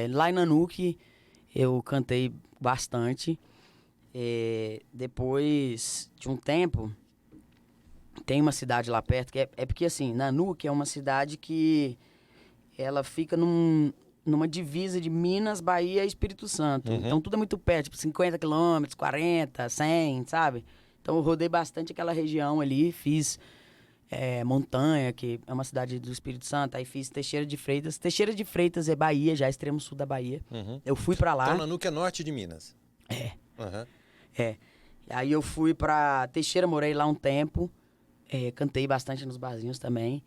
Lá em Nanuque eu cantei bastante. Depois de um tempo, tem uma cidade lá perto, que é porque assim, Nanuque é uma cidade que ela fica numa divisa de Minas, Bahia e Espírito Santo. Então tudo é muito perto, tipo 50 quilômetros, 40, 100, sabe? Então eu rodei bastante aquela região ali, fiz Montanha, que é uma cidade do Espírito Santo, aí fiz Teixeira de Freitas. Teixeira de Freitas é Bahia, já extremo sul da Bahia. Eu fui pra lá. Então Nanuque é norte de Minas. Aí eu fui pra Teixeira, morei lá um tempo, cantei bastante nos barzinhos também.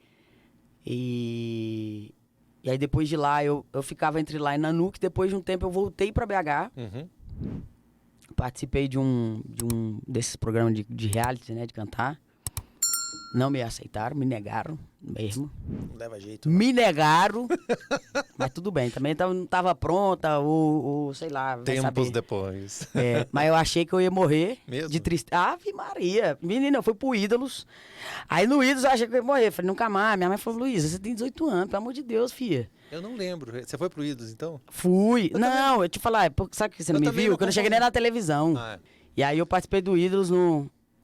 E aí depois de lá eu ficava entre lá e Nanuque. Depois de um tempo eu voltei pra BH. Participei de um desses programas de reality, né, de cantar. Não me aceitaram, me negaram mesmo. Não leva jeito. Me negaram, mas tudo bem. Também não tava pronta, ou sei lá. Tempos depois. Mas eu achei que eu ia morrer. Mesmo? De tristeza. Ave Maria. Menina, eu fui pro Ídolos. Aí no Ídolos eu achei que eu ia morrer. Falei, nunca mais. Minha mãe falou, Luísa, você tem 18 anos, pelo amor de Deus, filha. Eu não lembro. Você foi pro Ídolos, então? Fui. Eu te falar, sabe que você não me viu? Quando eu cheguei nem na televisão. E aí eu participei do Ídolos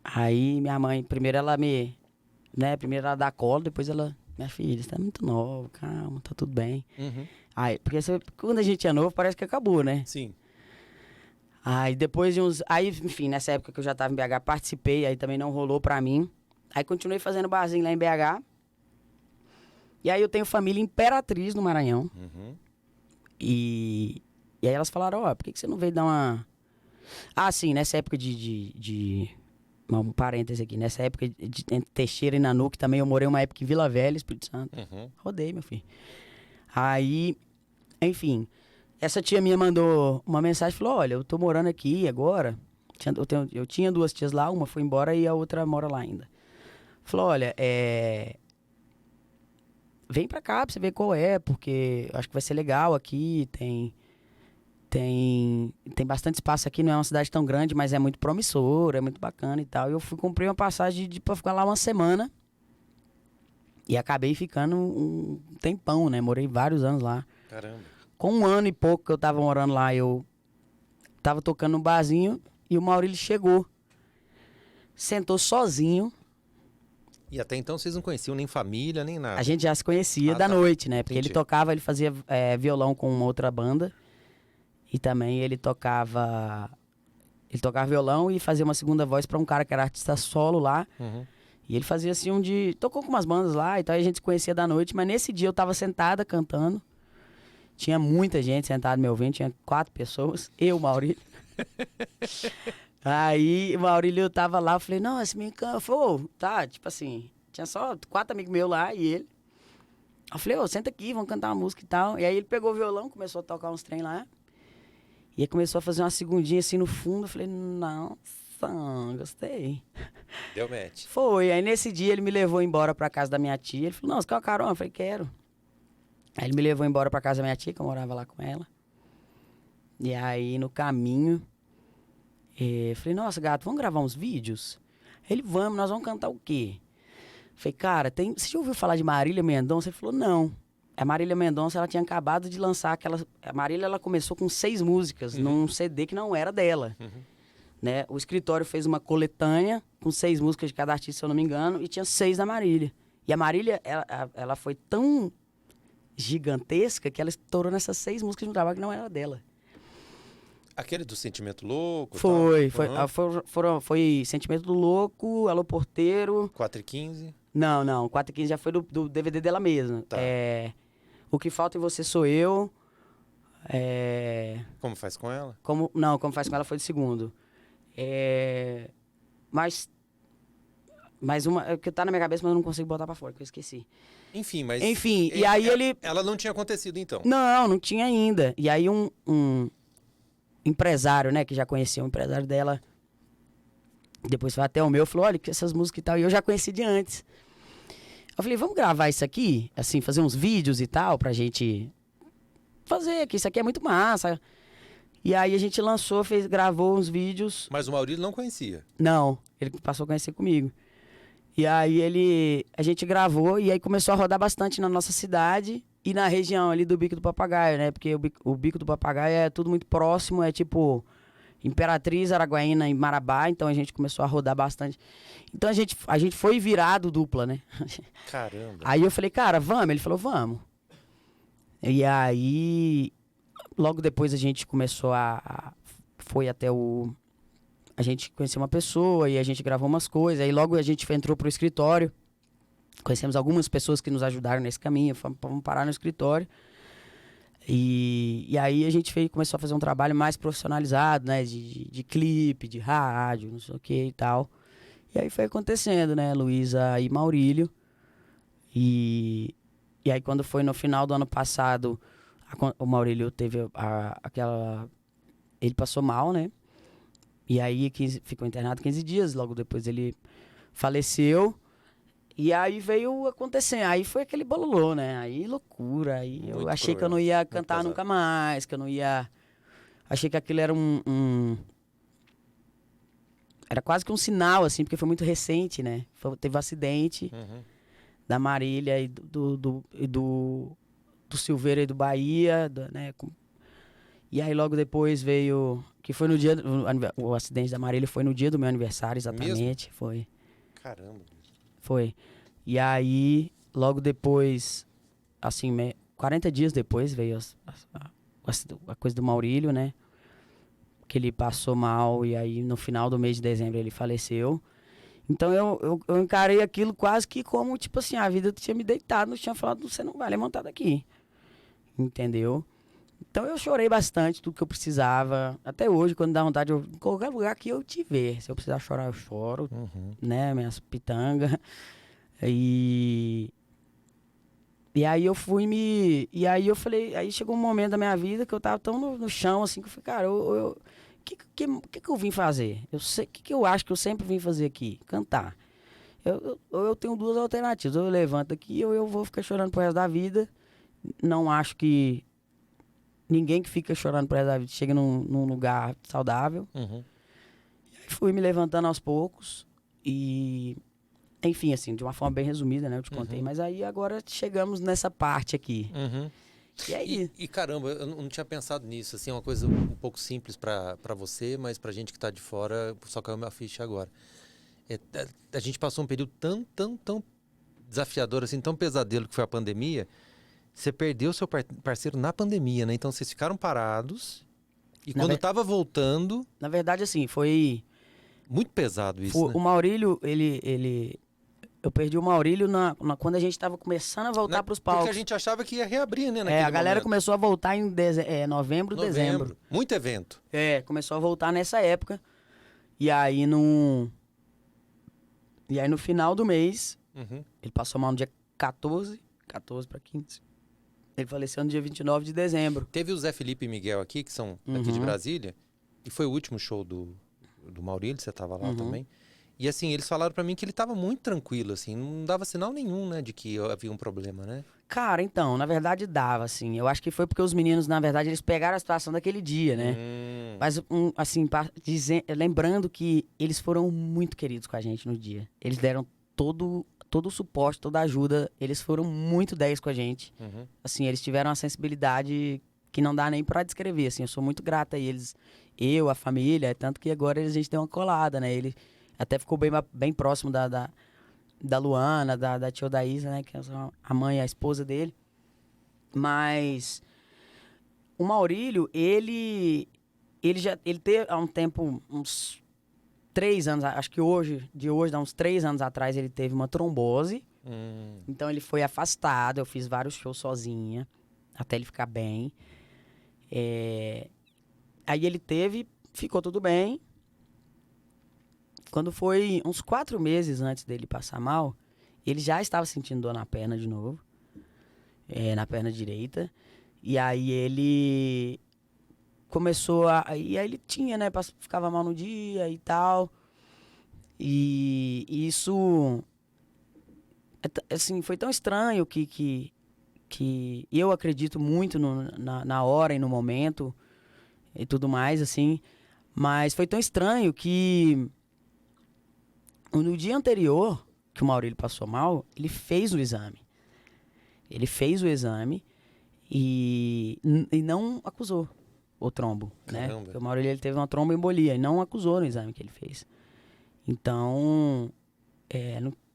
Aí minha mãe, primeiro ela primeiro ela dá colo, depois ela... Minha filha, você tá muito nova, calma, tá tudo bem. Aí, porque quando a gente é novo, parece que acabou, né? Sim. Aí depois de uns... Aí, enfim, nessa época que eu já tava em BH, participei, aí também não rolou pra mim. Aí continuei fazendo barzinho lá em BH. E aí eu tenho família em Imperatriz, no Maranhão. E aí elas falaram, por que você não veio dar uma... sim, nessa época um parêntese aqui, nessa época entre Teixeira e Nanuque também, eu morei uma época em Vila Velha, Espírito Santo. Rodei, meu filho. Aí, enfim, essa tia minha mandou uma mensagem, falou, olha, eu tô morando aqui agora. Eu tinha 2 tias lá, uma foi embora e a outra mora lá ainda. Falou, olha, vem pra cá pra você ver qual porque eu acho que vai ser legal aqui, tem bastante espaço aqui, não é uma cidade tão grande, mas é muito promissora, é muito bacana e tal. E eu comprei uma passagem pra ficar lá uma semana. E acabei ficando um tempão, né? Morei vários anos lá. Caramba. Com 1 ano e pouco que eu tava morando lá, eu tava tocando no barzinho e o Maurílio chegou. Sentou sozinho. E até então vocês não conheciam nem família, nem nada? A gente já se conhecia da noite, né? Porque Entendi. ele fazia violão com uma outra banda. E também ele tocava violão e fazia uma segunda voz pra um cara que era artista solo lá. E ele fazia assim tocou com umas bandas lá, então a gente se conhecia da noite. Mas nesse dia eu tava sentada cantando. Tinha muita gente sentada me ouvindo, tinha 4 pessoas. Eu, Maurílio. Aí o Maurílio tava lá, eu falei, não, esse menino canta. Falei, tá, tipo assim, tinha só 4 amigos meus lá e ele. Eu falei, senta aqui, vamos cantar uma música e tal. E aí ele pegou o violão, começou a tocar uns trem lá. E aí começou a fazer uma segundinha assim no fundo. Eu falei, nossa, gostei. Deu match. Foi. Aí nesse dia ele me levou embora pra casa da minha tia. Ele falou, não, você quer uma carona? Eu falei, quero. Aí ele me levou embora pra casa da minha tia, que eu morava lá com ela. E aí no caminho, eu falei, nossa, gato, vamos gravar uns vídeos? Ele, nós vamos cantar o quê? Eu falei, cara, você já ouviu falar de Marília Mendonça? Ele falou, não. A Marília Mendonça, ela tinha acabado de lançar A Marília, ela começou com 6 músicas num CD que não era dela. Né? O escritório fez uma coletânea com 6 músicas de cada artista, se eu não me engano, e tinha 6 da Marília. E a Marília, ela foi tão gigantesca que ela estourou nessas 6 músicas de um trabalho que não era dela. Aquele do Sentimento Louco? Foi Sentimento do Louco, Alô Porteiro... 4h15? Não, 4h15 já foi do DVD dela mesma. Tá. O Que Falta em Você Sou Eu. Como Faz Com Ela? Como Faz Com Ela foi do segundo. Mas uma que tá na minha cabeça, mas eu não consigo botar pra fora, que eu esqueci. Enfim, mas... e aí ele... Ela não tinha acontecido, então? Não tinha ainda. E aí um empresário, né, que já conhecia o empresário dela, depois foi até o meu, falou, olha, que essas músicas e tal, e eu já conheci de antes. Eu falei, vamos gravar isso aqui, assim, fazer uns vídeos e tal, pra gente fazer, que isso aqui é muito massa. E aí a gente lançou, gravou uns vídeos. Mas o Maurílio não conhecia? Não, ele passou a conhecer comigo. E aí a gente gravou e aí começou a rodar bastante na nossa cidade e na região ali do Bico do Papagaio, né? Porque o Bico do Papagaio é tudo muito próximo, é tipo Imperatriz, Araguaína e Marabá, então a gente começou a rodar bastante. Então a gente foi virado dupla, né? Caramba. Aí eu falei, cara, vamos? Ele falou, vamos. E aí, logo depois a gente começou foi até o... A gente conheceu uma pessoa e a gente gravou umas coisas. Aí logo a gente entrou pro escritório. Conhecemos algumas pessoas que nos ajudaram nesse caminho. Fomos parar no escritório. E aí a gente começou a fazer um trabalho mais profissionalizado, né? De clipe, de rádio, não sei o que e tal. E aí foi acontecendo, né? Luísa e Maurílio. E aí quando foi no final do ano passado, o Maurílio teve aquela... Ele passou mal, né? E aí ficou internado 15 dias, logo depois ele faleceu. E aí veio acontecendo, aí foi aquele bololô, né? Aí loucura, aí eu Muito achei que eu cruel, não ia muito cantar pesado. nunca mais, que eu não ia... Achei que aquilo era Era quase que um sinal, assim, porque foi muito recente, né? Teve um acidente Uhum. da Marília e do Silveira e do Bahia, né? E aí logo depois veio... Que foi no dia... O acidente da Marília foi no dia do meu aniversário, exatamente. Foi. Caramba. Foi. E aí, logo depois, assim, 40 dias depois veio a coisa do Maurílio, né? Que ele passou mal e aí no final do mês de dezembro ele faleceu. Então eu encarei aquilo quase que como, tipo assim, a vida tinha me deitado no chão e falado, você não vai levantar daqui. Entendeu? Então eu chorei bastante, tudo que eu precisava. Até hoje, quando dá vontade, em qualquer lugar que eu te ver. Se eu precisar chorar, eu choro, Uhum. né? Minhas pitangas. E aí eu fui E aí eu falei... Aí chegou um momento da minha vida que eu tava tão no chão, assim, que eu falei, cara, o que eu vim fazer? Eu sei, o que eu acho que eu sempre vim fazer aqui? Cantar. Eu tenho duas alternativas. Ou eu levanto aqui, ou eu vou ficar chorando pro resto da vida. Não acho que ninguém que fica chorando pro resto da vida chega num lugar saudável. Uhum. E aí fui me levantando aos poucos. Enfim, assim, de uma forma bem resumida, né? Eu te contei. Uhum. Mas aí agora chegamos nessa parte aqui. Uhum. E aí? E caramba, eu não tinha pensado nisso, assim, é uma coisa um pouco simples pra você, mas pra gente que tá de fora, só caiu minha ficha agora. A gente passou um período tão desafiador, assim, tão pesadelo que foi a pandemia. Você perdeu seu parceiro na pandemia, né? Então vocês ficaram parados e Na quando ve- tava voltando, Na verdade, assim, foi muito pesado isso, né? o Maurílio, eu perdi o Maurílio quando a gente tava começando a voltar pros Porque palcos. a gente achava que ia reabrir, né, A naquele galera momento. começou a voltar em novembro, dezembro. Muito evento. Começou a voltar nessa época. E aí no final do mês, Uhum. ele passou mal no dia 14 para 15. Ele faleceu no dia 29 de dezembro. Teve o Zé Felipe e Miguel aqui, que são daqui de Uhum. Brasília, e foi o último show do Maurílio, você tava lá Uhum. também. E assim, eles falaram pra mim que ele tava muito tranquilo, assim, não dava sinal nenhum, né, de que havia um problema, né? Cara, então, na verdade dava, assim. Eu acho que foi porque os meninos, na verdade, eles pegaram a situação daquele dia, né? Mas, assim, lembrando que eles foram muito queridos com a gente no dia. Eles deram todo o suporte, toda a ajuda. Eles foram muito 10 com a gente. Uhum. Assim, eles tiveram uma sensibilidade que não dá nem pra descrever, assim. Eu sou muito grata a eles. Eu, a família, tanto que agora a gente deu uma colada, né? Ele até ficou bem próximo da Luana, da tia Odaísa, né? Que é a mãe e a esposa dele. Mas o Maurílio, ele teve há um tempo, uns 3 anos, acho que de hoje, há uns 3 anos atrás, ele teve uma trombose. Então ele foi afastado, eu fiz vários shows sozinha, até ele ficar bem. Aí ele ficou tudo bem. Quando foi uns 4 meses antes dele passar mal, ele já estava sentindo dor na perna de novo, na perna direita. E aí ele começou e aí ele tinha, né, ficava mal no dia e tal. E isso, assim, foi tão estranho que eu acredito muito na hora e no momento e tudo mais, assim. Mas foi tão estranho que no dia anterior que o Maurílio passou mal, ele fez o exame. Ele fez o exame E não acusou o trombo, né? Caramba. Porque o Maurílio ele teve uma tromboembolia e não acusou no exame que ele fez. Então,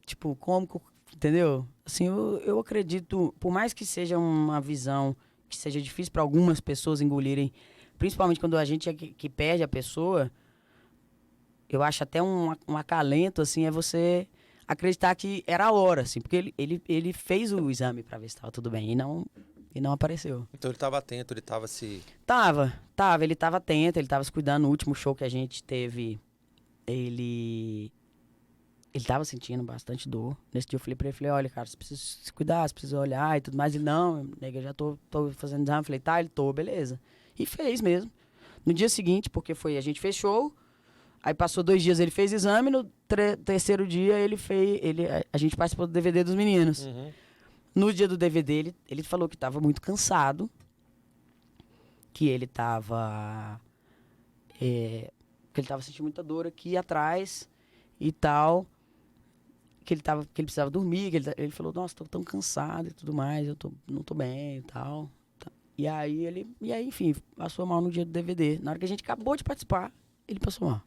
tipo, como que, entendeu? Assim, eu acredito, por mais que seja uma visão que seja difícil para algumas pessoas engolirem, principalmente quando a gente é que perde a pessoa, eu acho até um acalento, assim, é você acreditar que era a hora, assim, porque ele fez o exame para ver se estava tudo bem e não apareceu. Então ele estava atento, ele estava se... Ele tava atento, ele tava se cuidando. No último show que a gente teve, ele tava sentindo bastante dor. Nesse dia eu falei pra ele, olha, cara, você precisa se cuidar, você precisa olhar e tudo mais. Ele, não, nega, eu já tô fazendo exame. Eu falei, tá, ele beleza. E fez mesmo. No dia seguinte, porque a gente fez show, aí passou 2 dias, ele fez exame, no terceiro dia a gente participou do DVD dos meninos. Uhum. No dia do DVD, ele falou que tava muito cansado, que ele tava sentindo muita dor aqui atrás e tal, que ele precisava dormir, que ele falou, nossa, tô tão cansado e tudo mais, não tô bem e tal. E aí, enfim, passou mal no dia do DVD. Na hora que a gente acabou de participar, ele passou mal.